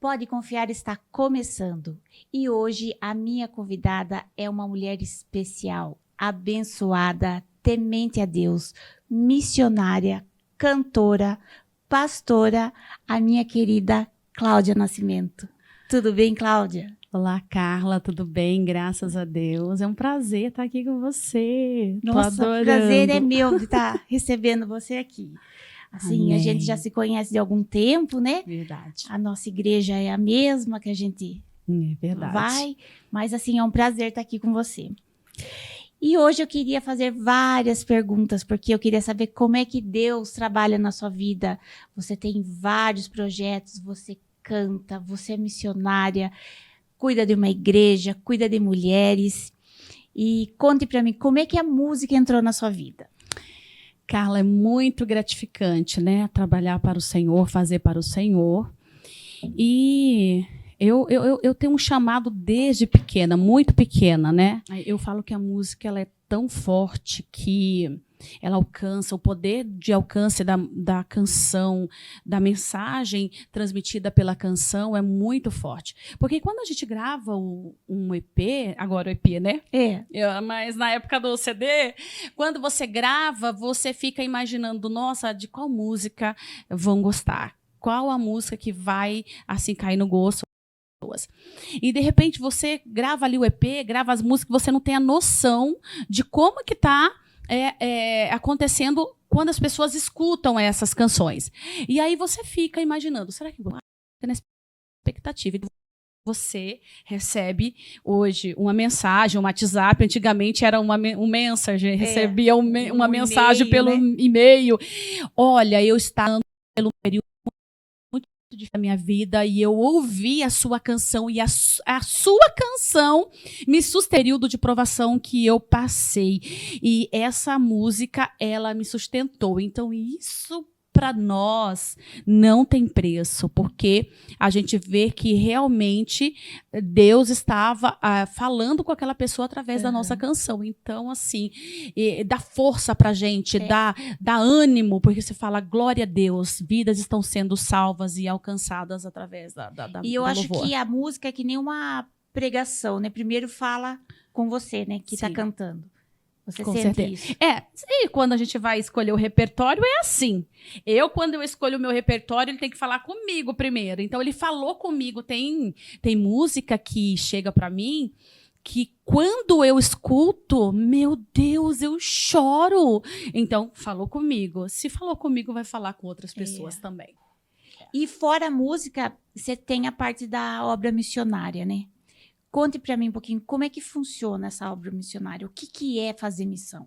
Pode Confiar está começando. E hoje a minha convidada é uma mulher especial, abençoada, temente a Deus, missionária, cantora, pastora, a minha querida Cláudia Nascimento. Tudo bem, Cláudia? Olá, Carla, tudo bem? Graças a Deus. É um prazer estar aqui com você. Nossa, o prazer é meu de estar recebendo você aqui. Assim, Amém. A gente já se conhece de algum tempo, né? Verdade. A nossa igreja é a mesma que a gente Verdade. vai, mas assim, é um prazer estar aqui com você. E hoje eu queria fazer várias perguntas, porque eu queria saber como é que Deus trabalha na sua vida. Você tem vários projetos, você canta, você é missionária, cuida de uma igreja, cuida de mulheres. E conte para mim, como é que a música entrou na sua vida? Carla, é muito gratificante, né? Trabalhar para o Senhor, fazer para o Senhor. E eu tenho um chamado desde pequena, muito pequena, né? Eu falo que a música ela é tão forte que ela alcança, o poder de alcance da canção, da mensagem transmitida pela canção é muito forte. Porque quando a gente grava um EP, agora o EP, né? Mas na época do CD, quando você grava, você fica imaginando, nossa, de qual música vão gostar? Qual a música que vai, assim, cair no gosto? E de repente você grava ali o EP, grava as músicas, você não tem a noção de como que está acontecendo quando as pessoas escutam essas canções. E aí você fica imaginando, será que vou ter na expectativa? Você recebe hoje uma mensagem, um WhatsApp, antigamente era um Messenger, recebia uma mensagem pelo e-mail. Olha, eu estava pelo período da minha vida e eu ouvi a sua canção e a sua canção me sustentou no período de provação que eu passei e essa música ela me sustentou. Então isso para nós não tem preço, porque a gente vê que realmente Deus estava falando com aquela pessoa através da nossa canção. Então, assim, dá força para a gente, dá ânimo, porque você fala, glória a Deus, vidas estão sendo salvas e alcançadas através da E eu acho louvor. que a música é que nem uma pregação, né? Primeiro fala com você, né? Que está cantando. Você com sente certeza. isso? E quando a gente vai escolher o repertório, é assim. Quando eu escolho o meu repertório, ele tem que falar comigo primeiro. Então, ele falou comigo. Tem música que chega para mim que quando eu escuto, meu Deus, eu choro. Então, falou comigo. Se falou comigo, vai falar com outras pessoas também. E fora a música, você tem a parte da obra missionária, né? Conte para mim um pouquinho como é que funciona essa obra missionária. O que é fazer missão?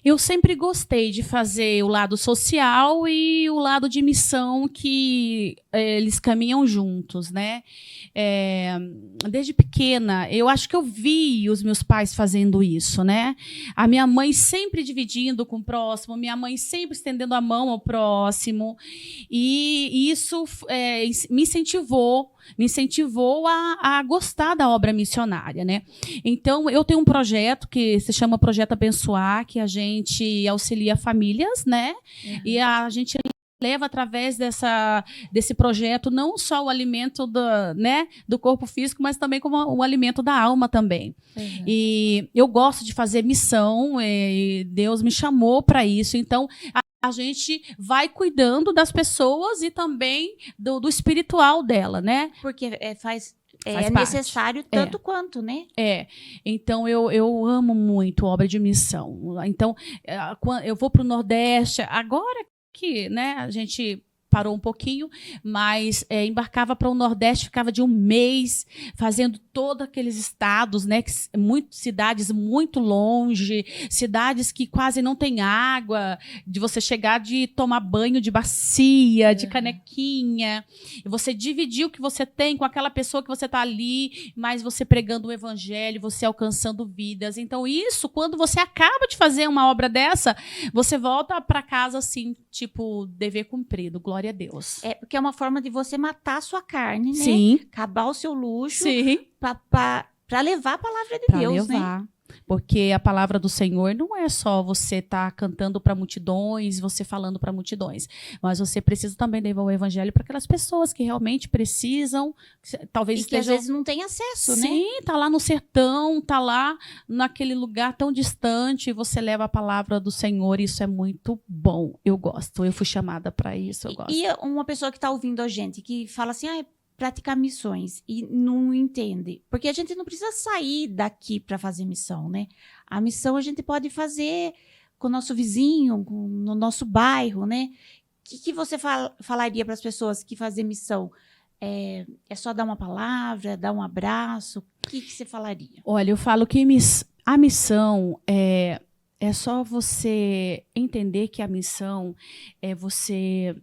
Eu sempre gostei de fazer o lado social e o lado de missão que eles caminham juntos, né? Desde pequena, eu acho que eu vi os meus pais fazendo isso, né? A minha mãe sempre dividindo com o próximo, minha mãe sempre estendendo a mão ao próximo. E isso me incentivou a gostar da obra missionária, né? Então, eu tenho um projeto que se chama Projeto Abençoar, que a gente auxilia famílias, né? E a gente leva através desse projeto não só o alimento do corpo físico, mas também como o alimento da alma também. E eu gosto de fazer missão, e Deus me chamou para isso. Então, a gente vai cuidando das pessoas e também do espiritual dela, né? Porque é necessário tanto quanto, né? Então eu amo muito obra de missão. Então, eu vou para o Nordeste, agora que, né, a gente parou um pouquinho, mas embarcava para o Nordeste, ficava de um mês fazendo todos aqueles estados, né, cidades muito longe, cidades que quase não tem água, de você chegar de tomar banho de bacia, de canequinha, e você dividir o que você tem com aquela pessoa que você está ali, mas você pregando o evangelho, você alcançando vidas. Então isso, quando você acaba de fazer uma obra dessa, você volta para casa assim, tipo, dever cumprido, glória a Deus. Porque é uma forma de você matar a sua carne, né? Sim. Acabar o seu luxo Sim. para levar a palavra de Deus, levar. né? Porque a palavra do Senhor não é só você estar cantando para multidões, você falando para multidões, mas você precisa também levar o evangelho para aquelas pessoas que realmente precisam, talvez E que às vezes não tem acesso, né? Sim, tá lá no sertão, tá lá naquele lugar tão distante, e você leva a palavra do Senhor, e isso é muito bom. Eu gosto, eu fui chamada para isso, eu gosto. E uma pessoa que está ouvindo a gente, que fala assim, praticar missões, e não entende. Porque a gente não precisa sair daqui para fazer missão, né? A missão a gente pode fazer com o nosso vizinho, no nosso bairro, né? O que você falaria para as pessoas que fazer missão? É só dar uma palavra, dar um abraço? O que você falaria? Olha, eu falo que a missão é só você entender que a missão é você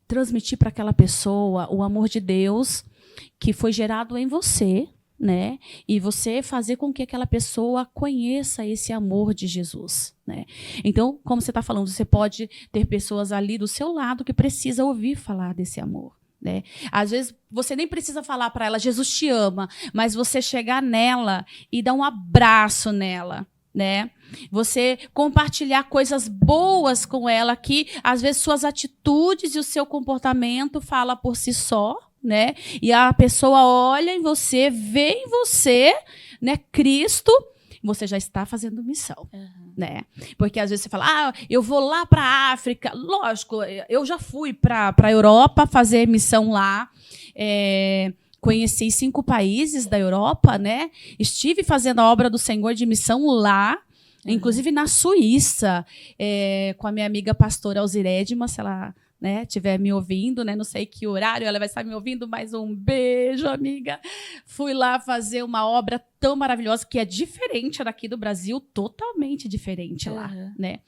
transmitir para aquela pessoa o amor de Deus que foi gerado em você, né? E você fazer com que aquela pessoa conheça esse amor de Jesus, né? Então, como você está falando, você pode ter pessoas ali do seu lado que precisam ouvir falar desse amor, né? Às vezes você nem precisa falar para ela, Jesus te ama, mas você chegar nela e dar um abraço nela, né? Você compartilhar coisas boas com ela que às vezes suas atitudes e o seu comportamento fala por si só, né? E a pessoa olha em você, vê em você, né, Cristo, você já está fazendo missão, né? Porque às vezes você fala, eu vou lá para a África. Lógico, eu já fui para a Europa fazer missão lá. Conheci 5 países da Europa, né? Estive fazendo a obra do Senhor de missão lá, inclusive na Suíça, com a minha amiga pastora Alziredma, se ela, né, estiver me ouvindo, né? Não sei que horário ela vai estar me ouvindo, mas um beijo, amiga. Fui lá fazer uma obra tão maravilhosa, que é diferente daqui do Brasil, totalmente diferente lá, né?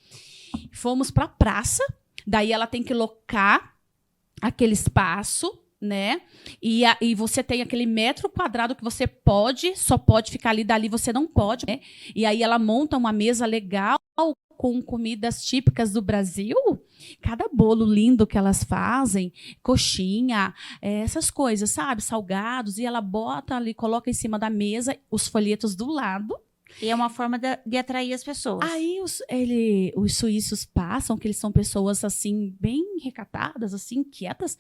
Fomos para a praça, daí ela tem que locar aquele espaço, né? E você tem aquele metro quadrado que você só pode ficar ali, dali você não pode, né? E aí ela monta uma mesa legal com comidas típicas do Brasil, cada bolo lindo que elas fazem, coxinha, essas coisas, sabe? Salgados, e ela bota ali, coloca em cima da mesa os folhetos do lado. E é uma forma de atrair as pessoas. Aí os suíços passam, que eles são pessoas assim bem recatadas, assim quietas,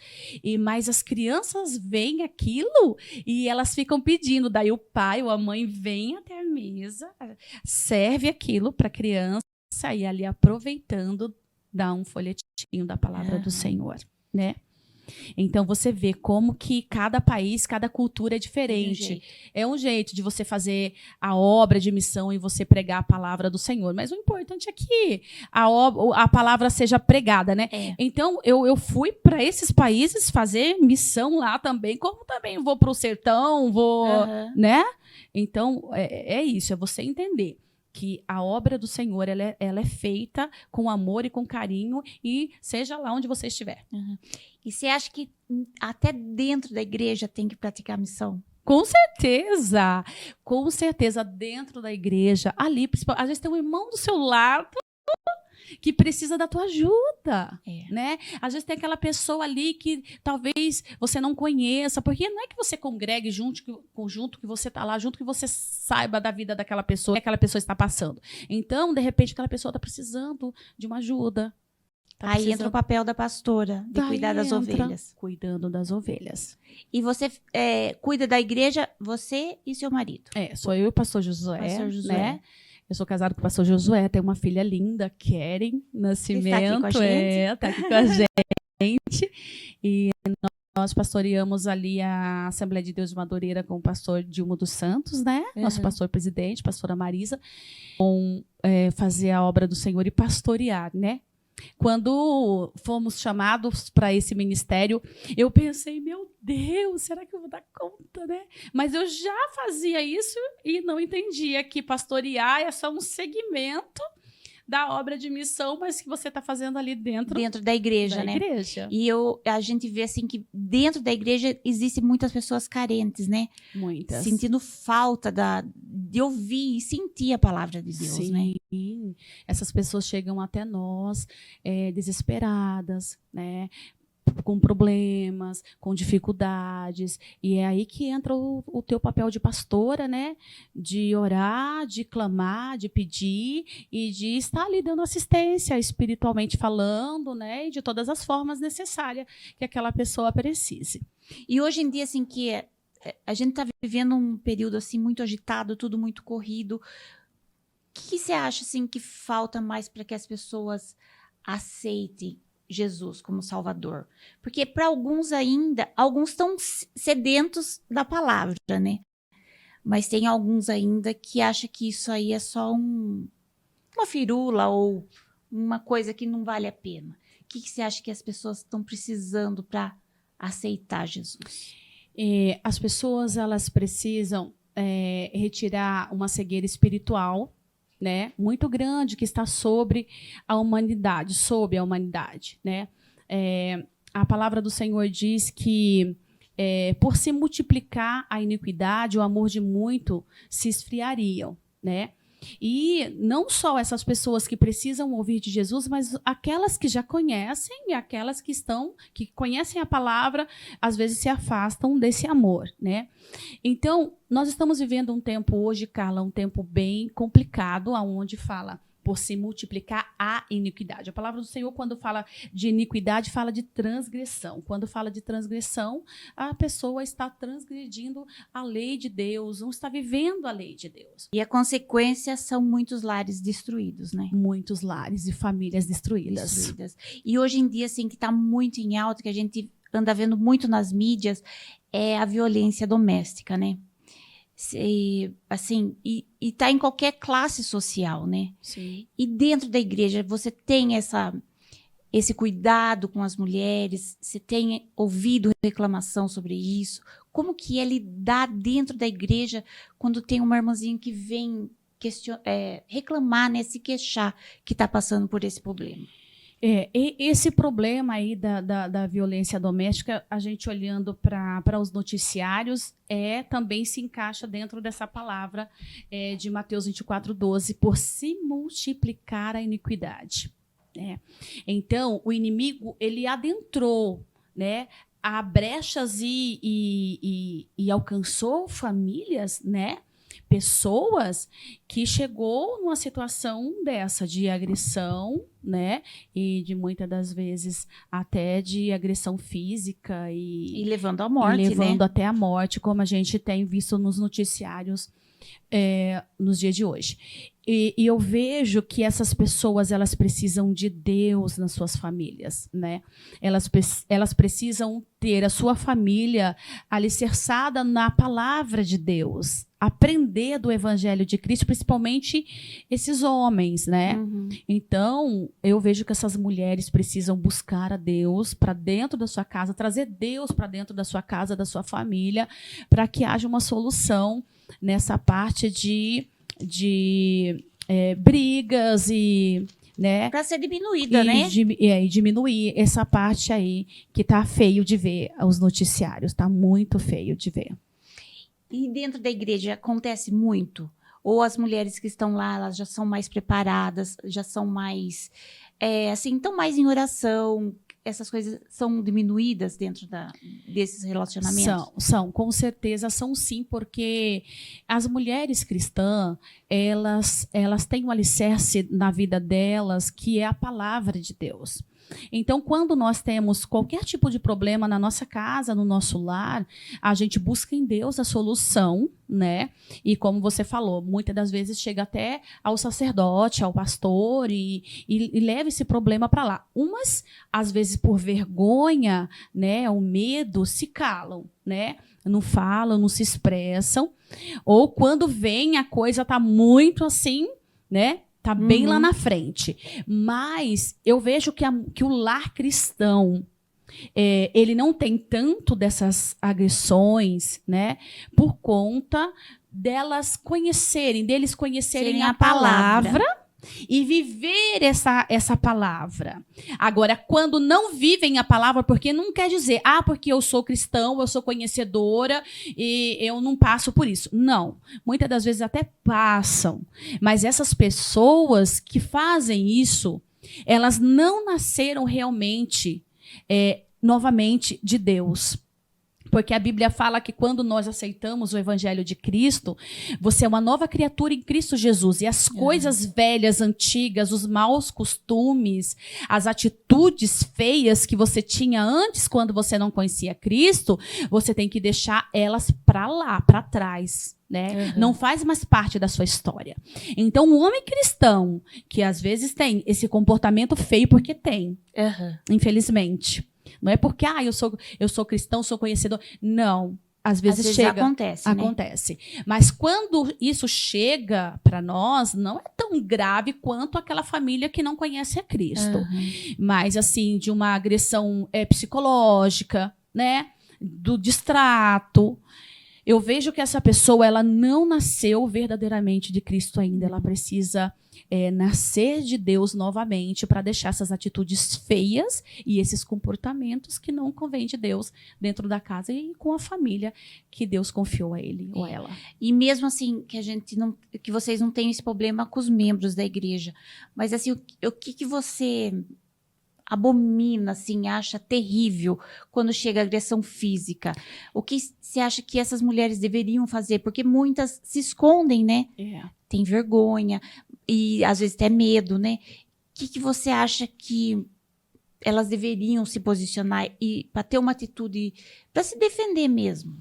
mas as crianças veem aquilo e elas ficam pedindo. Daí o pai ou a mãe vem até a mesa, serve aquilo para a criança e ali aproveitando dá um folhetinho da palavra do Senhor, né? Então, você vê como que cada país, cada cultura é diferente. É um jeito de você fazer a obra de missão e você pregar a palavra do Senhor. Mas o importante é que a palavra seja pregada, né? Então, eu fui para esses países fazer missão lá também, como também vou para o sertão, né? Então, é isso, é você entender que a obra do Senhor ela é feita com amor e com carinho, e seja lá onde você estiver. E você acha que até dentro da igreja tem que praticar missão? Com certeza, dentro da igreja, ali, às vezes tem um irmão do seu lado que precisa da tua ajuda, né? Às vezes tem aquela pessoa ali que talvez você não conheça, porque não é que você congregue junto que você está lá, junto que você saiba da vida daquela pessoa, que aquela pessoa está passando. Então, de repente, aquela pessoa está precisando de uma ajuda. Aí entra o papel da pastora, de cuidar das ovelhas. Cuidando das ovelhas. E você cuida da igreja, você e seu marido? Sou eu e o pastor Josué, né? Eu sou casada com o pastor Josué, tenho uma filha linda, Keren Nascimento. Está aqui com a gente. E nós pastoreamos ali a Assembleia de Deus de Madureira com o pastor Dilmo dos Santos, né? Nosso pastor presidente, pastora Marisa. Fazer a obra do Senhor e pastorear, né? Quando fomos chamados para esse ministério, eu pensei, meu Deus, será que eu vou dar conta, né? Mas eu já fazia isso e não entendia que pastorear é só um segmento da obra de missão, mas que você está fazendo ali dentro da igreja, né? E a gente vê assim que dentro da igreja existem muitas pessoas carentes, né? Muitas. Sentindo falta de ouvir e sentir a palavra de Deus, né? Essas pessoas chegam até nós desesperadas, né? com problemas, com dificuldades, e é aí que entra o teu papel de pastora, né? De orar, de clamar, de pedir e de estar ali dando assistência, espiritualmente falando, né? E de todas as formas necessárias que aquela pessoa precise. E hoje em dia, assim, a gente está vivendo um período assim muito agitado, tudo muito corrido. O que você acha assim que falta mais para que as pessoas aceitem Jesus como Salvador? Porque para alguns estão sedentos da palavra, né? Mas tem alguns ainda que acham que isso aí é só uma firula ou uma coisa que não vale a pena. O que você acha que as pessoas estão precisando para aceitar Jesus? As pessoas, elas precisam retirar uma cegueira espiritual, né, muito grande que está sobre a humanidade, né? A palavra do Senhor diz que por se multiplicar a iniquidade, o amor de muito se esfriariam, né? E não só essas pessoas que precisam ouvir de Jesus, mas aquelas que já conhecem e aquelas que conhecem a palavra, às vezes se afastam desse amor, né? Então, nós estamos vivendo um tempo hoje, Carla, um tempo bem complicado, onde fala por se multiplicar a iniquidade. A palavra do Senhor, quando fala de iniquidade, fala de transgressão. Quando fala de transgressão, a pessoa está transgredindo a lei de Deus, não está vivendo a lei de Deus. E a consequência são muitos lares destruídos, né? Muitos lares e famílias destruídas. E hoje em dia, assim, que está muito em alta, que a gente anda vendo muito nas mídias, é a violência doméstica, né? Assim, e tá em qualquer classe social, né? Sim. E dentro da igreja você tem esse cuidado com as mulheres, você tem ouvido reclamação sobre isso? Como que é lidar dentro da igreja quando tem uma irmãzinha que vem reclamar, né, se queixar que está passando por esse problema? Esse problema aí da violência doméstica, a gente olhando para os noticiários, também se encaixa dentro dessa palavra de Mateus 24:12, por se multiplicar a iniquidade. Né? Então, o inimigo, ele adentrou, né, a brechas e alcançou famílias, né? Pessoas que chegou numa situação dessa de agressão, né, e de muitas das vezes até de agressão física e levando à morte, levando né? até a morte, como a gente tem visto nos noticiários nos dias de hoje. E eu vejo que essas pessoas, elas precisam de Deus nas suas famílias, né? Elas precisam ter a sua família alicerçada na palavra de Deus, aprender do Evangelho de Cristo, principalmente esses homens, né? Uhum. Então, eu vejo que essas mulheres precisam buscar a Deus para dentro da sua casa, trazer Deus para dentro da sua casa, da sua família, para que haja uma solução nessa parte de brigas e, né, para ser diminuída, né? E diminuir essa parte aí que está feio de ver os noticiários, está muito feio de ver. E dentro da igreja acontece muito? Ou as mulheres que estão lá, elas já são mais preparadas, já são mais, assim, estão mais em oração? Essas coisas são diminuídas dentro desses relacionamentos? São, com certeza são sim, porque as mulheres cristãs, elas têm um alicerce na vida delas, que é a palavra de Deus. Então, quando nós temos qualquer tipo de problema na nossa casa, no nosso lar, a gente busca em Deus a solução, né? E como você falou, muitas das vezes chega até ao sacerdote, ao pastor e leva esse problema para lá. Umas, às vezes, por vergonha, né, o medo, se calam, né? Não falam, não se expressam. Ou quando vem, a coisa está muito assim, né? Está bem lá na frente. Mas eu vejo que o lar cristão, ele não tem tanto dessas agressões, né? Por conta deles conhecerem a palavra e viver essa palavra. Agora, quando não vivem a palavra, porque não quer dizer, porque eu sou cristão, eu sou conhecedora e eu não passo por isso. Não. Muitas das vezes até passam. Mas essas pessoas que fazem isso, elas não nasceram realmente novamente de Deus. Porque a Bíblia fala que quando nós aceitamos o Evangelho de Cristo, você é uma nova criatura em Cristo Jesus. E as coisas velhas, antigas, os maus costumes, as atitudes feias que você tinha antes, quando você não conhecia Cristo, você tem que deixar elas para lá, para trás. Né? Não faz mais parte da sua história. Então, o homem cristão, que às vezes tem esse comportamento feio, porque tem, infelizmente. Não é porque eu sou cristão, sou conhecedor. Não. Às vezes chega. Acontece. Né? Mas quando isso chega para nós, não é tão grave quanto aquela família que não conhece a Cristo. Mas, assim, de uma agressão psicológica, né? Do distrato. Eu vejo que essa pessoa, ela não nasceu verdadeiramente de Cristo ainda. Ela precisa nascer de Deus novamente para deixar essas atitudes feias e esses comportamentos que não convêm de Deus dentro da casa e com a família que Deus confiou a ele ou a ela. E mesmo assim, que vocês não tenham esse problema com os membros da igreja, mas assim, o que você abomina, assim, acha terrível quando chega a agressão física? O que você acha que essas mulheres deveriam fazer? Porque muitas se escondem, né? Tem vergonha e às vezes até medo, né? O que você acha que elas deveriam se posicionar e para ter uma atitude para se defender mesmo?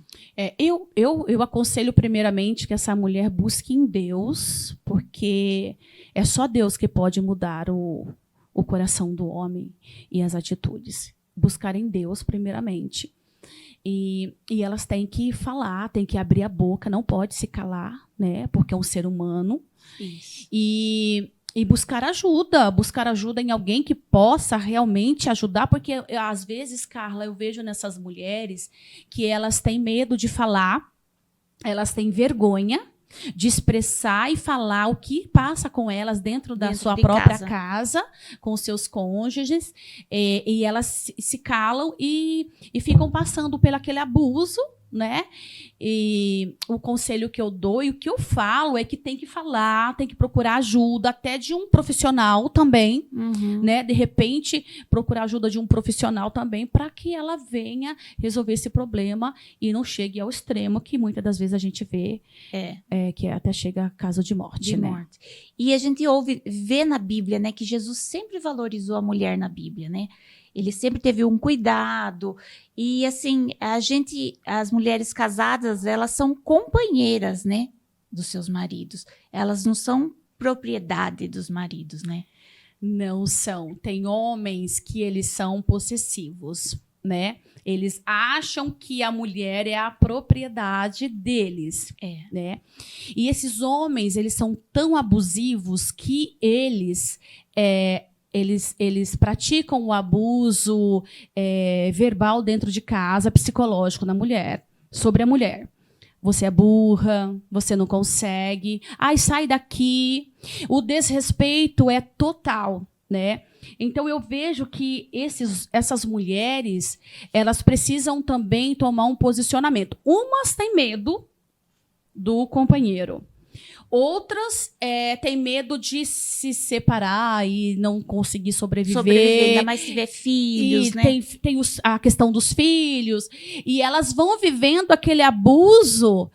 Eu aconselho primeiramente que essa mulher busque em Deus, porque é só Deus que pode mudar o coração do homem e as atitudes. Buscar em Deus, primeiramente. E elas têm que falar, têm que abrir a boca, não pode se calar, né? Porque é um ser humano. Isso. E buscar ajuda em alguém que possa realmente ajudar, porque às vezes, Carla, eu vejo nessas mulheres que elas têm medo de falar, elas têm vergonha de expressar e falar o que passa com elas dentro da sua própria casa, com seus cônjuges, e elas se calam e ficam passando por aquele abuso, né? E o conselho que eu dou e o que eu falo é que tem que falar, tem que procurar ajuda até de um profissional também, né? De repente, procurar ajuda de um profissional também para que ela venha resolver esse problema e não chegue ao extremo que muitas das vezes a gente vê, que até chega a caso de morte, né? E a gente vê na Bíblia, né, que Jesus sempre valorizou a mulher na Bíblia, né? Ele sempre teve um cuidado. E, assim, as mulheres casadas, elas são companheiras, né, dos seus maridos. Elas não são propriedade dos maridos, né? Não são. Tem homens que eles são possessivos, né? Eles acham que a mulher é a propriedade deles, né? E esses homens, eles são tão abusivos que eles praticam o abuso verbal dentro de casa, psicológico na mulher, sobre a mulher. Você é burra, você não consegue, sai daqui. O desrespeito é total, né? Então, eu vejo que essas mulheres, elas precisam também tomar um posicionamento. Umas têm medo do companheiro. Outras têm medo de se separar e não conseguir sobreviver. Ainda mais se tiver filhos, e né? Tem a questão dos filhos. E elas vão vivendo aquele abuso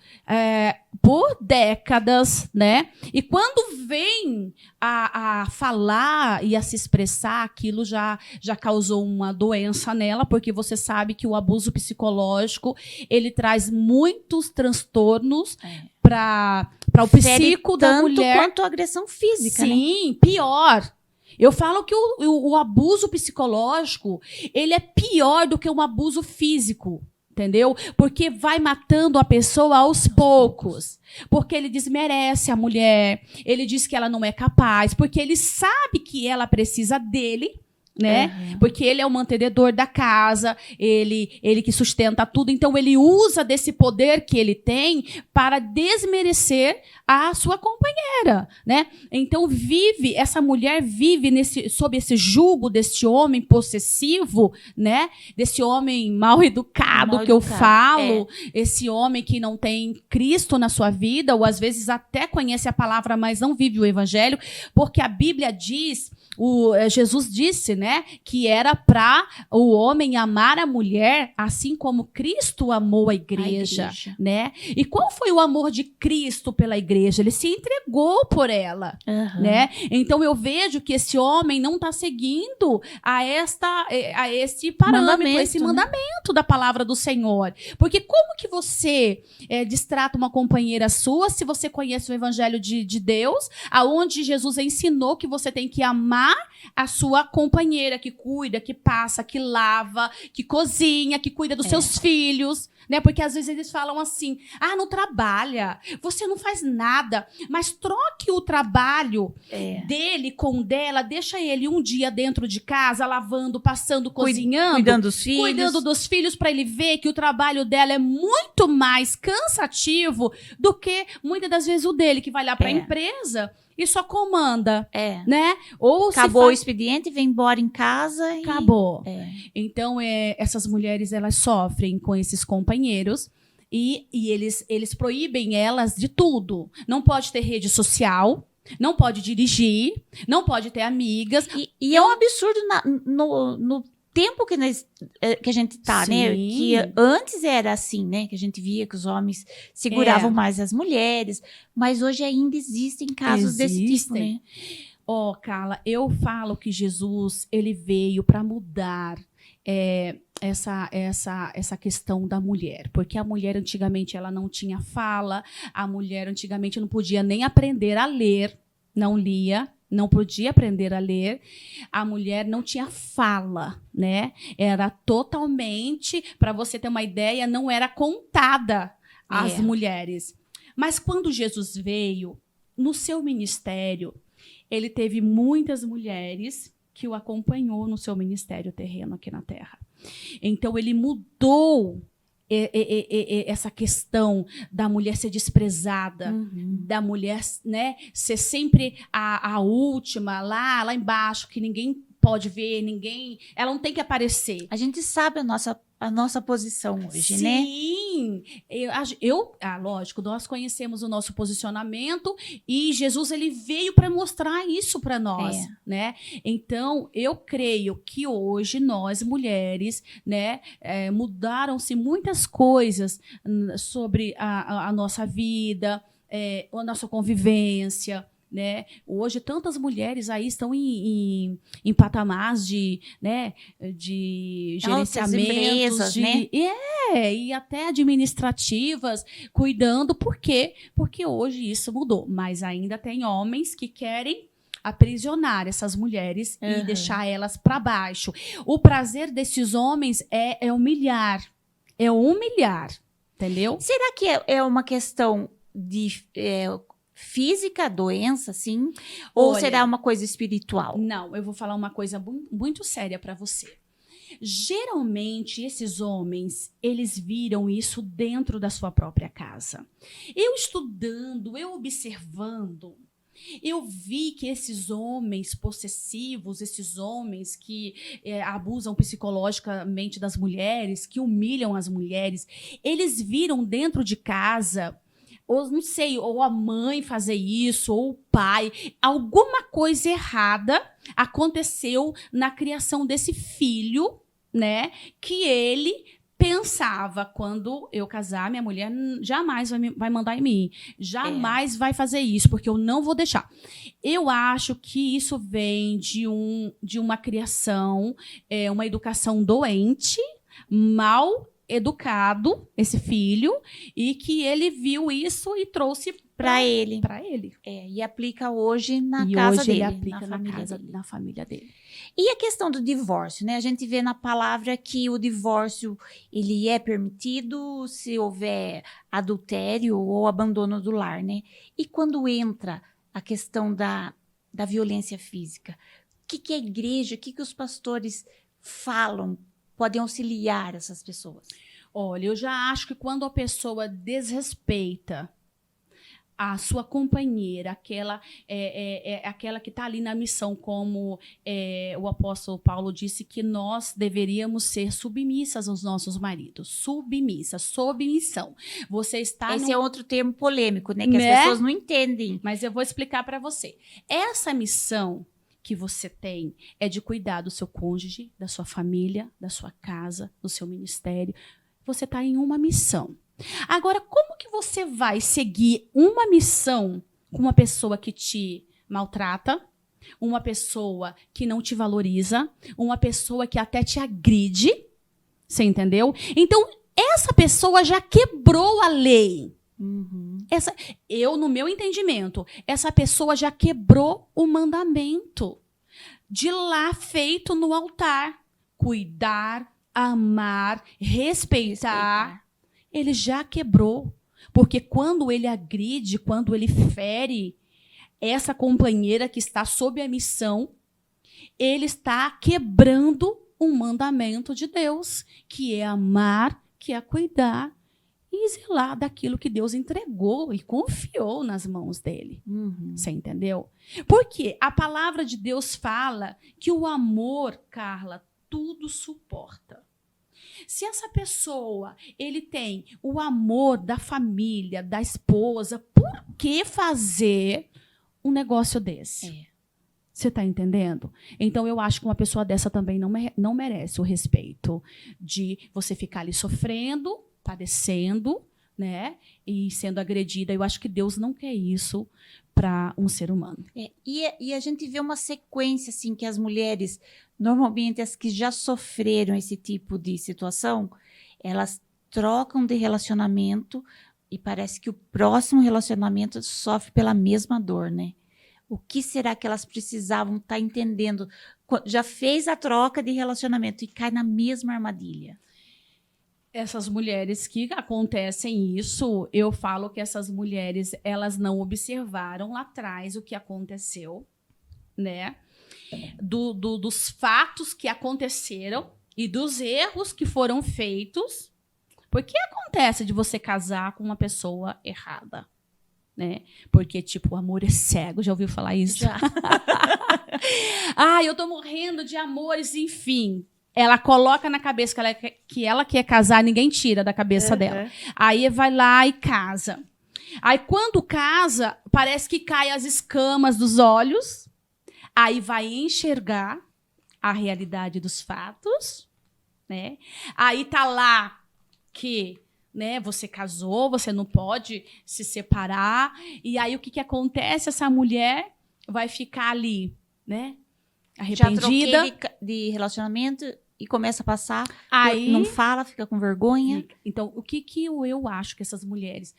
por décadas, né? E quando vem a falar e a se expressar, aquilo já causou uma doença nela, porque você sabe que o abuso psicológico, ele traz muitos transtornos para o psíquico da mulher. Tanto quanto a agressão física, né? Sim, pior. Eu falo que o abuso psicológico, ele é pior do que um abuso físico, entendeu? Porque vai matando a pessoa aos poucos. Porque ele desmerece a mulher, ele diz que ela não é capaz, porque ele sabe que ela precisa dele, né? Porque ele é o mantenedor da casa, ele que sustenta tudo. Então, ele usa desse poder que ele tem para desmerecer a sua companheira, né? Então, essa mulher vive sob esse jugo desse homem possessivo, né? Desse homem mal educado que eu falo, esse homem que não tem Cristo na sua vida, ou às vezes até conhece a palavra, mas não vive o evangelho, porque a Bíblia diz, Jesus disse, né? né? Que era para o homem amar a mulher assim como Cristo amou a igreja, né? E qual foi o amor de Cristo pela igreja? Ele se entregou por ela, né? Então eu vejo que esse homem não está seguindo a esse parâmetro, esse mandamento da palavra do Senhor. Porque como que você destrata uma companheira sua se você conhece o evangelho de Deus, aonde Jesus ensinou que você tem que amar a sua companheira, que cuida, que passa, que lava, que cozinha, que cuida dos seus filhos, né? Porque às vezes eles falam assim: ah, não trabalha, você não faz nada, mas troque o trabalho dele com dela, deixa ele um dia dentro de casa, lavando, passando, cozinhando, cuidando dos filhos, para ele ver que o trabalho dela é muito mais cansativo do que muitas das vezes o dele, que vai lá para a empresa e só comanda, né? Ou acabou o expediente, vem embora em casa e... Acabou. Então, essas mulheres, elas sofrem com esses companheiros e eles proíbem elas de tudo. Não pode ter rede social, não pode dirigir, não pode ter amigas. E é um absurdo no tempo que a gente tá, né? Que antes era assim, né? Que a gente via que os homens seguravam mais as mulheres, mas hoje ainda existem casos desse tipo, né? Carla, eu falo que Jesus, ele veio para mudar essa questão da mulher, porque a mulher antigamente ela não tinha fala, a mulher antigamente não podia nem aprender a ler, não lia, não podia aprender a ler, a mulher não tinha fala, né? Era totalmente, para você ter uma ideia, não era contada as mulheres. Mas quando Jesus veio, no seu ministério, ele teve muitas mulheres que o acompanhou no seu ministério terreno aqui na Terra. Então, ele mudou essa questão da mulher ser desprezada, da mulher, né, ser sempre a última, lá embaixo, que ninguém pode ver, ela não tem que aparecer. A gente sabe a nossa posição hoje, né? Sim, lógico, nós conhecemos o nosso posicionamento e Jesus, ele veio para mostrar isso para nós, né? Então, eu creio que hoje nós, mulheres, né, mudaram-se muitas coisas sobre a nossa vida, a nossa convivência, né? Hoje tantas mulheres aí estão em patamares de gerenciamentos, né? E até administrativas, cuidando. Por quê? Porque hoje isso mudou, mas ainda tem homens que querem aprisionar essas mulheres e deixar elas para baixo. O prazer desses homens é humilhar, entendeu? Será que é uma questão de física, doença, sim? Ou será uma coisa espiritual? Não, eu vou falar uma coisa muito séria para você. Geralmente, esses homens, eles viram isso dentro da sua própria casa. Eu estudando, eu observando, eu vi que esses homens possessivos, esses homens que abusam psicologicamente das mulheres, que humilham as mulheres, eles viram dentro de casa, ou não sei, ou a mãe fazer isso, ou o pai, alguma coisa errada aconteceu na criação desse filho, né? Que ele pensava: quando eu casar, minha mulher jamais vai mandar em mim, jamais vai fazer isso, porque eu não vou deixar. Eu acho que isso vem de uma criação, uma educação doente, mal educado, esse filho, e que ele viu isso e trouxe para ele. E aplica hoje na casa dele, ele aplica na família dele. E a questão do divórcio, né? A gente vê na palavra que o divórcio ele é permitido se houver adultério ou abandono do lar, né? E quando entra a questão da violência física, o que a igreja, o que os pastores falam, podem auxiliar essas pessoas? Olha, eu já acho que quando a pessoa desrespeita a sua companheira, aquela que está ali na missão, como o apóstolo Paulo disse, que nós deveríamos ser submissas aos nossos maridos. Submissão. Você está Esse é outro termo polêmico, né? Que as pessoas não entendem. Mas eu vou explicar para você. Essa missão que você tem é de cuidar do seu cônjuge, da sua família, da sua casa, do seu ministério. Você está em uma missão. Agora, como que você vai seguir uma missão com uma pessoa que te maltrata, uma pessoa que não te valoriza, uma pessoa que até te agride? Você entendeu? Então, essa pessoa já quebrou a lei. Uhum. No meu entendimento, essa pessoa já quebrou o mandamento de lá feito no altar. Cuidar, amar, respeitar. Ele já quebrou. Porque quando ele agride, quando ele fere essa companheira que está sob a missão, ele está quebrando um mandamento de Deus, que é amar, que é cuidar e zelar daquilo que Deus entregou e confiou nas mãos dele. Uhum. Você entendeu? Porque a palavra de Deus fala que o amor, Carla, tudo suporta. Se essa pessoa, ele tem o amor da família, da esposa, por que fazer um negócio desse? Você está entendendo? Então, eu acho que uma pessoa dessa também não merece o respeito de você ficar ali sofrendo, padecendo, né, e sendo agredida. Eu acho que Deus não quer isso para um ser humano. E a gente vê uma sequência, assim, que as mulheres, normalmente as que já sofreram esse tipo de situação, elas trocam de relacionamento e parece que o próximo relacionamento sofre pela mesma dor, né? O que será que elas precisavam estar entendendo? Já fez a troca de relacionamento e cai na mesma armadilha. Essas mulheres que acontecem isso, eu falo que essas mulheres, elas não observaram lá atrás o que aconteceu, né? Dos fatos que aconteceram e dos erros que foram feitos. Porque acontece de você casar com uma pessoa errada, né? Porque, tipo, o amor é cego. Já ouviu falar isso? Já. Eu tô morrendo de amores, enfim. Ela coloca na cabeça que ela quer casar, ninguém tira da cabeça dela. Aí vai lá e casa. Aí quando casa, parece que cai as escamas dos olhos. Aí vai enxergar a realidade dos fatos, né? Aí tá lá que, né, você casou, você não pode se separar. E aí o que acontece? Essa mulher vai ficar ali, né, arrependida. Já troquei de relacionamento e começa a passar, aí não fala, fica com vergonha. Então, o que eu acho que essas mulheres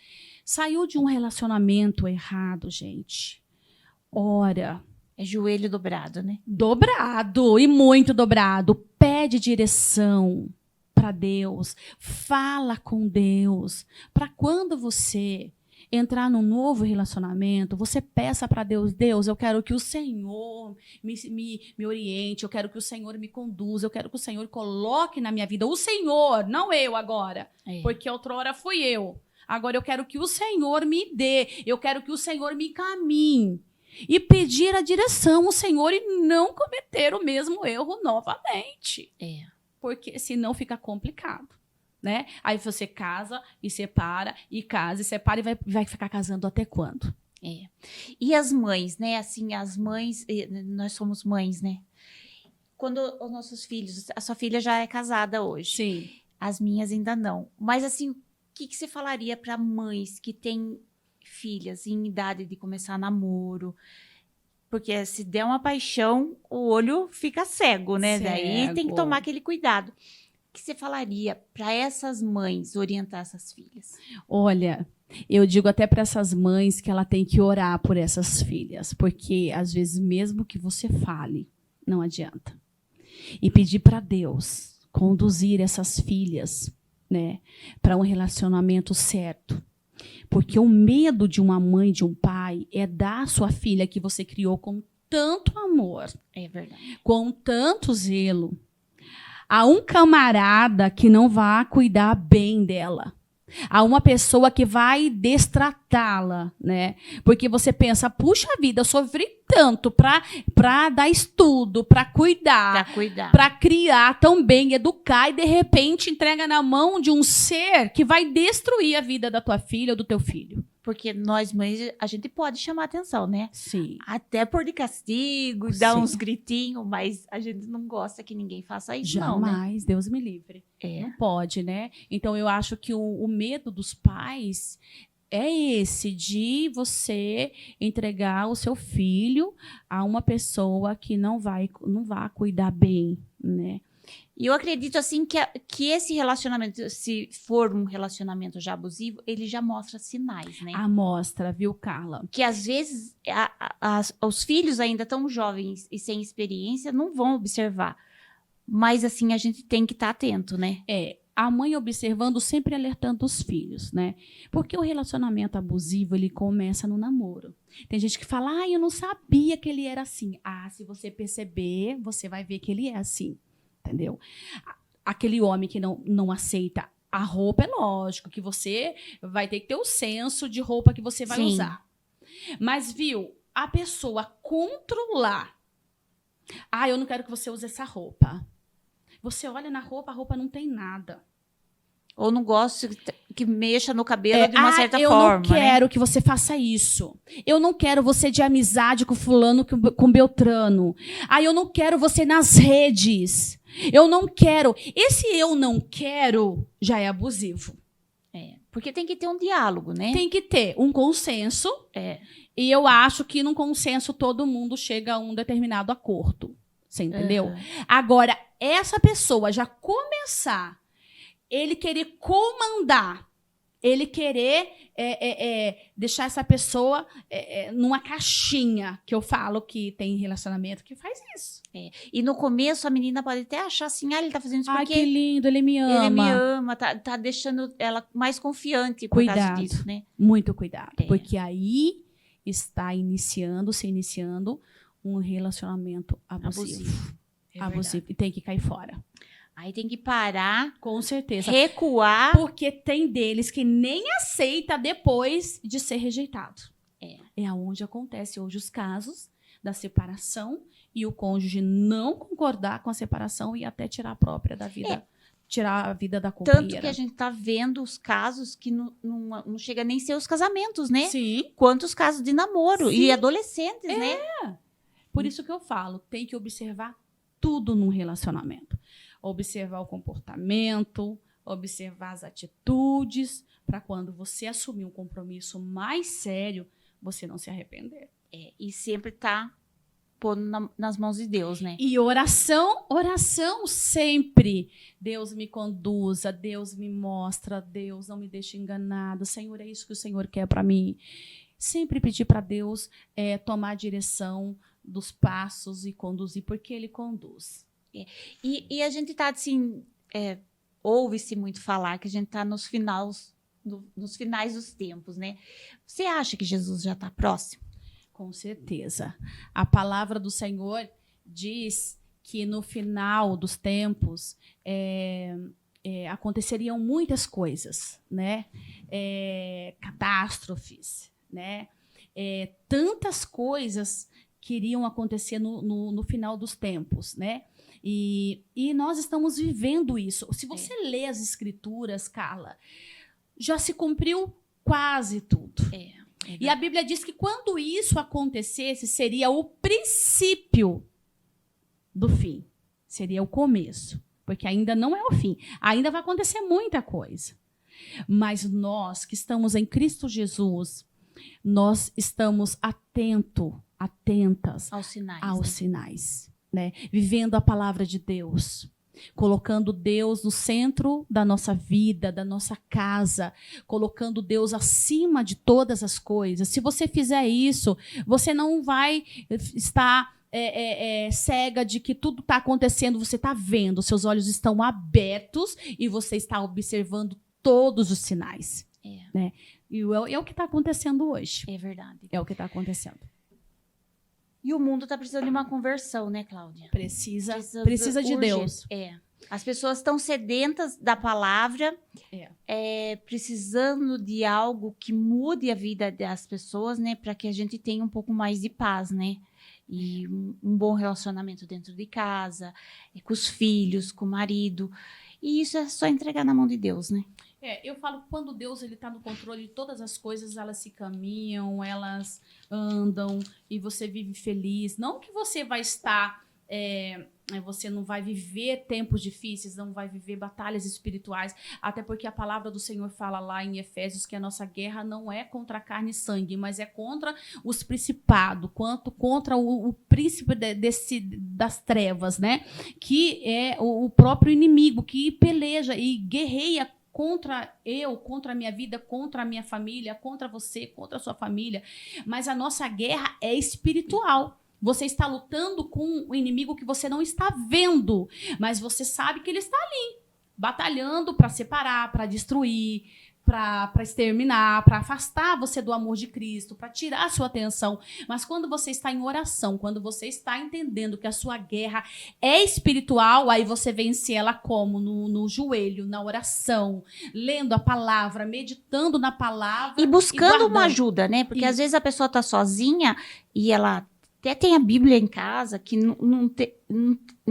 saiu de um relacionamento errado, gente? Ora, é joelho dobrado, né? Dobrado, e muito dobrado. Pede direção para Deus, fala com Deus, para quando você entrar num novo relacionamento, você peça para Deus, Deus, eu quero que o Senhor me oriente, eu quero que o Senhor me conduza, eu quero que o Senhor coloque na minha vida, o Senhor, não eu agora, porque outrora fui eu. Agora eu quero que o Senhor me dê, eu quero que o Senhor me encaminhe. E pedir a direção ao Senhor e não cometer o mesmo erro novamente. Porque senão fica complicado, né? Aí você casa e separa, e casa e separa, e vai ficar casando até quando? E as mães, né? Assim, as mães, nós somos mães, né? Quando os nossos filhos, a sua filha já é casada hoje. Sim. As minhas ainda não. Mas assim, o que você falaria para mães que têm filhas em idade de começar namoro? Porque se der uma paixão, o olho fica cego, né? Daí tem que tomar aquele cuidado. O que você falaria para essas mães orientar essas filhas? Olha, eu digo até para essas mães que ela tem que orar por essas filhas, porque às vezes mesmo que você fale, não adianta. E pedir para Deus conduzir essas filhas, né, para um relacionamento certo. Porque o medo de uma mãe, de um pai, é dar a sua filha que você criou com tanto amor, é verdade, com tanto zelo, a um camarada que não vai cuidar bem dela, a uma pessoa que vai destratá-la, né? Porque você pensa, puxa vida, eu sofri tanto para dar estudo, para cuidar, para criar tão bem, educar, e de repente entrega na mão de um ser que vai destruir a vida da tua filha ou do teu filho. porque nós mães, a gente pode chamar atenção, né? Sim. Até pôr de castigo, dar uns gritinhos, mas a gente não gosta que ninguém faça isso, não, né? Jamais, Deus me livre. Não pode, né? Então, eu acho que o medo dos pais é esse, de você entregar o seu filho a uma pessoa que não vai cuidar bem, né? E eu acredito, assim, que esse relacionamento, se for um relacionamento já abusivo, ele já mostra sinais, né? Mostra, viu, Carla? Que às vezes os filhos ainda tão jovens e sem experiência não vão observar. Mas, assim, a gente tem que estar atento, né? A mãe observando, sempre alertando os filhos, né? Porque o relacionamento abusivo, ele começa no namoro. Tem gente que fala, eu não sabia que ele era assim. Se você perceber, você vai ver que ele é assim. Entendeu? Aquele homem que não aceita a roupa, é lógico que você vai ter que ter o senso de roupa que você vai usar. Mas, viu, a pessoa controlar. Eu não quero que você use essa roupa. Você olha na roupa, a roupa não tem nada. Ou não gosto que mexa no cabelo de uma certa eu forma. Eu não quero, né, que você faça isso. Eu não quero você de amizade com fulano, com Beltrano. Eu não quero você nas redes. Eu não quero. Esse eu não quero já é abusivo. Porque tem que ter um diálogo, né? Tem que ter um consenso. E eu acho que num consenso todo mundo chega a um determinado acordo. Você entendeu? Agora, essa pessoa já começar, ele querer comandar, ele querer deixar essa pessoa numa caixinha, que eu falo que tem relacionamento que faz isso. E no começo a menina pode até achar assim, ele tá fazendo isso porque... que lindo, ele me ama. Ele me ama, tá deixando ela mais confiante por causa disso, né? Muito cuidado, porque aí está se iniciando um relacionamento abusivo. Abusivo. E tem que cair fora. Aí tem que parar. Com certeza. Recuar. Porque tem deles que nem aceita depois de ser rejeitado. É aonde acontece hoje os casos da separação e o cônjuge não concordar com a separação e até tirar a própria da vida. Tirar a vida da companheira. Tanto que a gente tá vendo os casos que não chega nem a ser os casamentos, né? Sim. Quantos casos de namoro. Sim. E adolescentes, né? Por isso que eu falo, tem que observar tudo num relacionamento. Observar o comportamento, observar as atitudes, para quando você assumir um compromisso mais sério, você não se arrepender. E sempre tá pondo nas mãos de Deus, né? E oração sempre. Deus me conduza, Deus me mostra, Deus não me deixe enganado. Senhor, é isso que o Senhor quer para mim. Sempre pedir para Deus tomar a direção dos passos e conduzir, porque Ele conduz. E a gente tá assim, ouve-se muito falar que a gente tá nos finais dos tempos, né? Você acha que Jesus já está próximo? Com certeza. A palavra do Senhor diz que no final dos tempos aconteceriam muitas coisas, né? Catástrofes, né? Tantas coisas que iriam acontecer no final dos tempos, né? E nós estamos vivendo isso. Se você lê as Escrituras, Carla, já se cumpriu quase tudo. E a Bíblia diz que quando isso acontecesse, seria o princípio do fim. Seria o começo. Porque ainda não é o fim. Ainda vai acontecer muita coisa. Mas nós que estamos em Cristo Jesus, nós estamos atentas aos sinais, né? Vivendo a palavra de Deus. Colocando Deus no centro da nossa vida, da nossa casa, colocando Deus acima de todas as coisas. Se você fizer isso, você não vai estar cega de que tudo está acontecendo, você está vendo, seus olhos estão abertos e você está observando todos os sinais. Né? E é o que está acontecendo hoje. É verdade. É o que está acontecendo. E o mundo está precisando de uma conversão, né, Cláudia? Precisa de Deus. As pessoas estão sedentas da palavra, precisando de algo que mude a vida das pessoas, né, para que a gente tenha um pouco mais de paz, né? E um bom relacionamento dentro de casa, com os filhos, com o marido. E isso é só entregar na mão de Deus, né? Eu falo, quando Deus está no controle de todas as coisas, elas se caminham, elas andam e você vive feliz. Não que você vai estar, você não vai viver tempos difíceis, não vai viver batalhas espirituais, até porque a palavra do Senhor fala lá em Efésios que a nossa guerra não é contra a carne e sangue, mas é contra os principados, quanto contra o príncipe das trevas, né? Que é o próprio inimigo, que peleja e guerreia contra a minha vida, contra a minha família, contra você, contra a sua família. Mas a nossa guerra é espiritual. Você está lutando com o inimigo que você não está vendo, mas você sabe que ele está ali, batalhando para separar, para destruir, para exterminar, para afastar você do amor de Cristo, para tirar a sua atenção. Mas quando você está em oração, quando você está entendendo que a sua guerra é espiritual, aí você vence ela como? No joelho, na oração, lendo a palavra, meditando na palavra. E buscando uma ajuda, né? Porque às vezes a pessoa está sozinha e ela até tem a Bíblia em casa, que não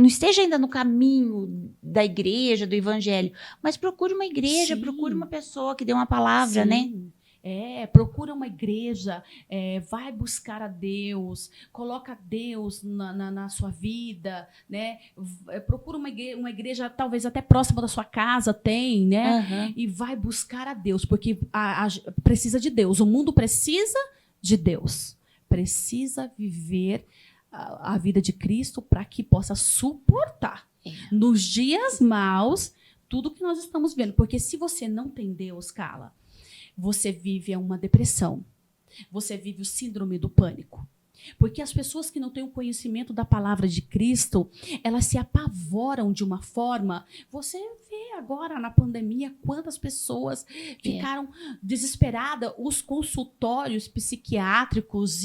esteja ainda no caminho da igreja, do evangelho, mas procure uma igreja, Sim. Procure uma pessoa que dê uma palavra, Sim. né? Procura uma igreja, vai buscar a Deus, coloca Deus na sua vida, né? Procura uma igreja talvez até próxima da sua casa, tem, né? Uhum. E vai buscar a Deus, porque precisa de Deus, o mundo precisa de Deus. Precisa viver a vida de Cristo para que possa suportar nos dias maus tudo que nós estamos vendo. Porque se você não tem Deus, Carla, você vive uma depressão. Você vive o síndrome do pânico. Porque as pessoas que não têm o conhecimento da palavra de Cristo, elas se apavoram de uma forma. Você vê agora na pandemia quantas pessoas ficaram desesperadas, os consultórios psiquiátricos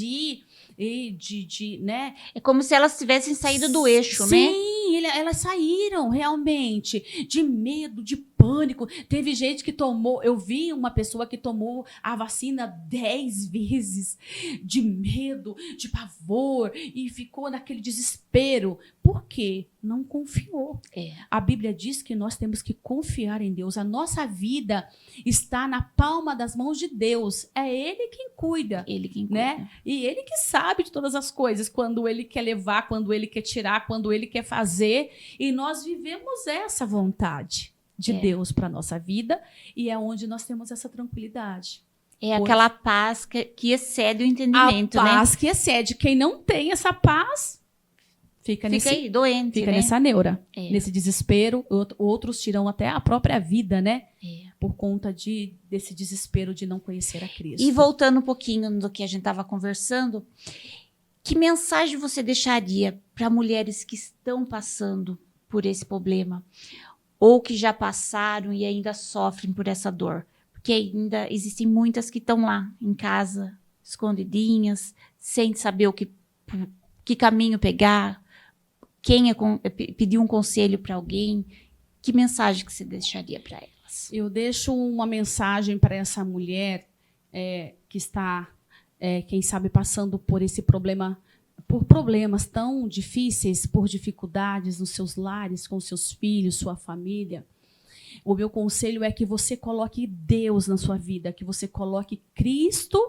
né? É como se elas tivessem saído do eixo, Sim, né? Sim, elas saíram realmente de medo, de pânico. Teve gente que tomou, eu vi uma pessoa que tomou a vacina 10 vezes, de medo, de pavor, e ficou naquele desespero. Por quê? Não confiou. A Bíblia diz que nós temos que confiar em Deus. A nossa vida está na palma das mãos de Deus. É Ele quem cuida. Ele quem cuida. Né? E Ele que sabe de todas as coisas, quando Ele quer levar, quando Ele quer tirar, quando Ele quer fazer. E nós vivemos essa vontade de Deus para a nossa vida, e é onde nós temos essa tranquilidade. Aquela paz que excede o entendimento, né? A paz né? que excede. Quem não tem essa paz, fica aí, doente, fica né? nessa neura, nesse desespero. Outros tiram até a própria vida, né? Por conta desse desespero de não conhecer a Cristo. E voltando um pouquinho do que a gente estava conversando, que mensagem você deixaria para mulheres que estão passando por esse problema? Ou que já passaram e ainda sofrem por essa dor? Porque ainda existem muitas que estão lá em casa, escondidinhas, sem saber que caminho pegar, pedir um conselho para alguém. Que mensagem que você deixaria para elas? Eu deixo uma mensagem para essa mulher que está, quem sabe, passando por esse problema, por problemas tão difíceis, por dificuldades nos seus lares, com seus filhos, sua família. O meu conselho é que você coloque Deus na sua vida, que você coloque Cristo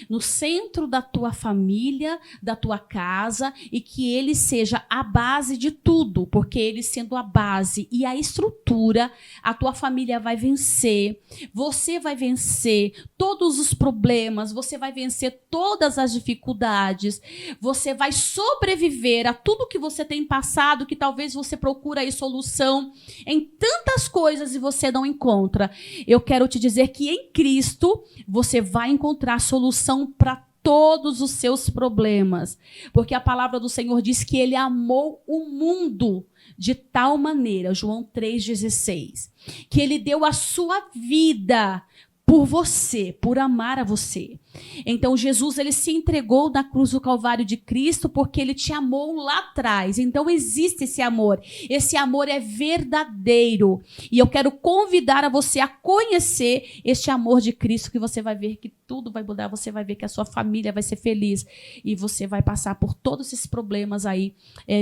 no centro da tua família, da tua casa, e que Ele seja a base de tudo, porque Ele sendo a base e a estrutura, a tua família vai vencer, você vai vencer todos os problemas, você vai vencer todas as dificuldades, você vai sobreviver a tudo que você tem passado, que talvez você procure aí solução em tantas coisas e você não encontra. Eu quero te dizer que em Cristo você vai encontrar solução para todos os seus problemas, porque a palavra do Senhor diz que Ele amou o mundo de tal maneira, João 3,16, que Ele deu a sua vida por você, por amar a você. Então, Jesus, ele se entregou na cruz do Calvário de Cristo porque ele te amou lá atrás. Então, existe esse amor. Esse amor é verdadeiro. E eu quero convidar a você a conhecer este amor de Cristo, que você vai ver que tudo vai mudar, você vai ver que a sua família vai ser feliz e você vai passar por todos esses problemas aí,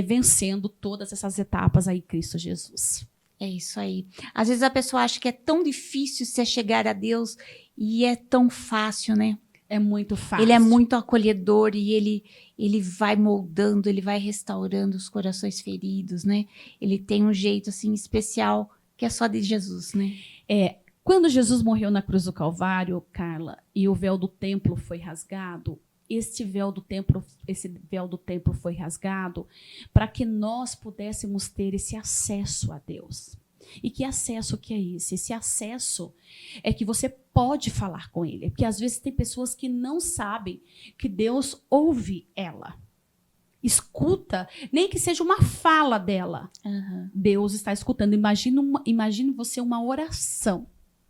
vencendo todas essas etapas aí em Cristo Jesus. É isso aí. Às vezes a pessoa acha que é tão difícil se chegar a Deus e é tão fácil, né? É muito fácil. Ele é muito acolhedor e ele vai moldando, ele vai restaurando os corações feridos, né? Ele tem um jeito assim especial que é só de Jesus, né? Quando Jesus morreu na cruz do Calvário, Carla, e o véu do templo foi rasgado, esse véu do templo foi rasgado para que nós pudéssemos ter esse acesso a Deus. E que acesso que é esse? Esse acesso é que você pode falar com ele. Porque às vezes tem pessoas que não sabem que Deus ouve ela. Escuta, nem que seja uma fala dela. Uhum. Deus está escutando. Imagine você uma oração.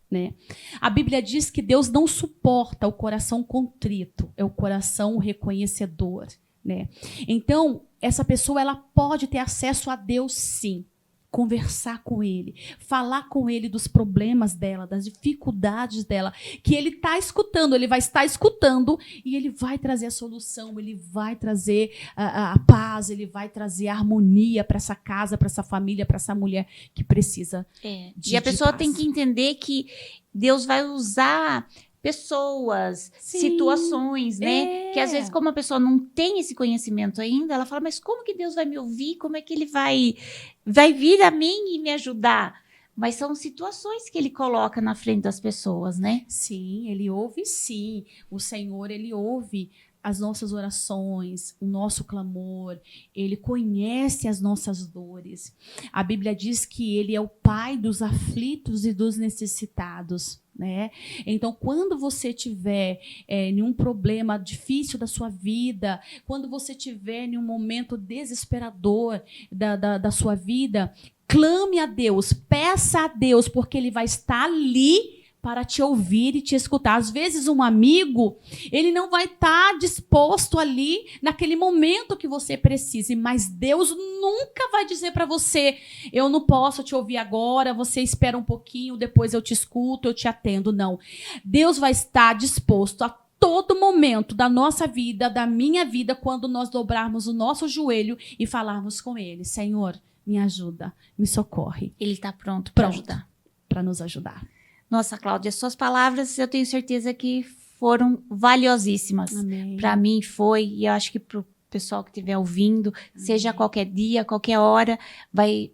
Né? A Bíblia diz que Deus não suporta o coração contrito, é o coração reconhecedor. Né? Então, essa pessoa ela pode ter acesso a Deus, sim. Conversar com ele, falar com ele dos problemas dela, das dificuldades dela, que ele está escutando, ele vai estar escutando e ele vai trazer a solução, ele vai trazer a paz, ele vai trazer a harmonia para essa casa, para essa família, para essa mulher que precisa E a pessoa tem que entender que Deus vai usar pessoas, sim, situações, né? Que às vezes, como a pessoa não tem esse conhecimento ainda, ela fala, mas como que Deus vai me ouvir? Como é que ele vai vir a mim e me ajudar? Mas são situações que ele coloca na frente das pessoas, né? Sim, ele ouve sim. O Senhor, ele ouve as nossas orações, o nosso clamor, ele conhece as nossas dores. A Bíblia diz que ele é o Pai dos aflitos e dos necessitados. Né? Então, quando você tiver nenhum problema difícil da sua vida, quando você tiver nenhum momento desesperador da sua vida, clame a Deus, peça a Deus, porque Ele vai estar ali para te ouvir e te escutar. Às vezes um amigo, ele não vai estar disposto ali naquele momento que você precise, mas Deus nunca vai dizer para você, eu não posso te ouvir agora, você espera um pouquinho, depois eu te escuto, eu te atendo. Não. Deus vai estar disposto a todo momento da nossa vida, da minha vida, quando nós dobrarmos o nosso joelho e falarmos com Ele, Senhor, me ajuda, me socorre. Ele está pronto para ajudar. Para nos ajudar. Nossa, Cláudia, suas palavras eu tenho certeza que foram valiosíssimas. Para mim foi, e eu acho que para o pessoal que estiver ouvindo, seja qualquer dia, qualquer hora, vai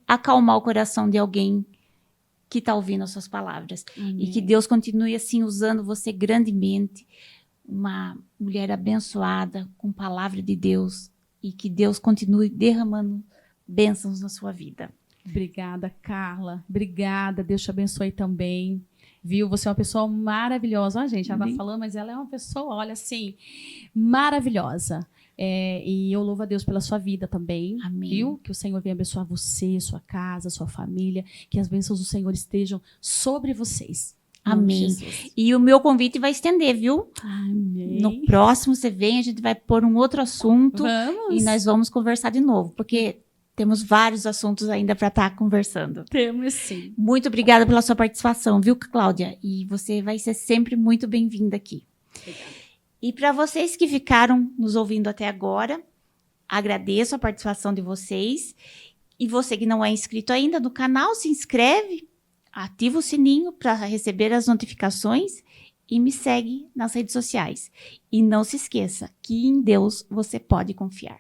acalmar o coração de alguém que está ouvindo as suas palavras. Amém. E que Deus continue assim usando você grandemente, uma mulher abençoada com palavra de Deus, e que Deus continue derramando bênçãos na sua vida. Obrigada, Carla. Obrigada. Deus te abençoe também. Viu? Você é uma pessoa maravilhosa. Ó, gente, ela está falando, mas ela é uma pessoa, olha, assim, maravilhosa. E eu louvo a Deus pela sua vida também. Amém. Viu? Que o Senhor venha abençoar você, sua casa, sua família. Que as bênçãos do Senhor estejam sobre vocês. Amém. E o meu convite vai estender, viu? Amém. No próximo você vem, a gente vai pôr um outro assunto. Vamos. E nós vamos conversar de novo, porque temos vários assuntos ainda para estar conversando. Temos sim. Muito obrigada pela sua participação, viu, Cláudia? E você vai ser sempre muito bem-vinda aqui. Obrigada. E para vocês que ficaram nos ouvindo até agora, agradeço a participação de vocês. E você que não é inscrito ainda no canal, se inscreve, ativa o sininho para receber as notificações e me segue nas redes sociais. E não se esqueça que em Deus você pode confiar.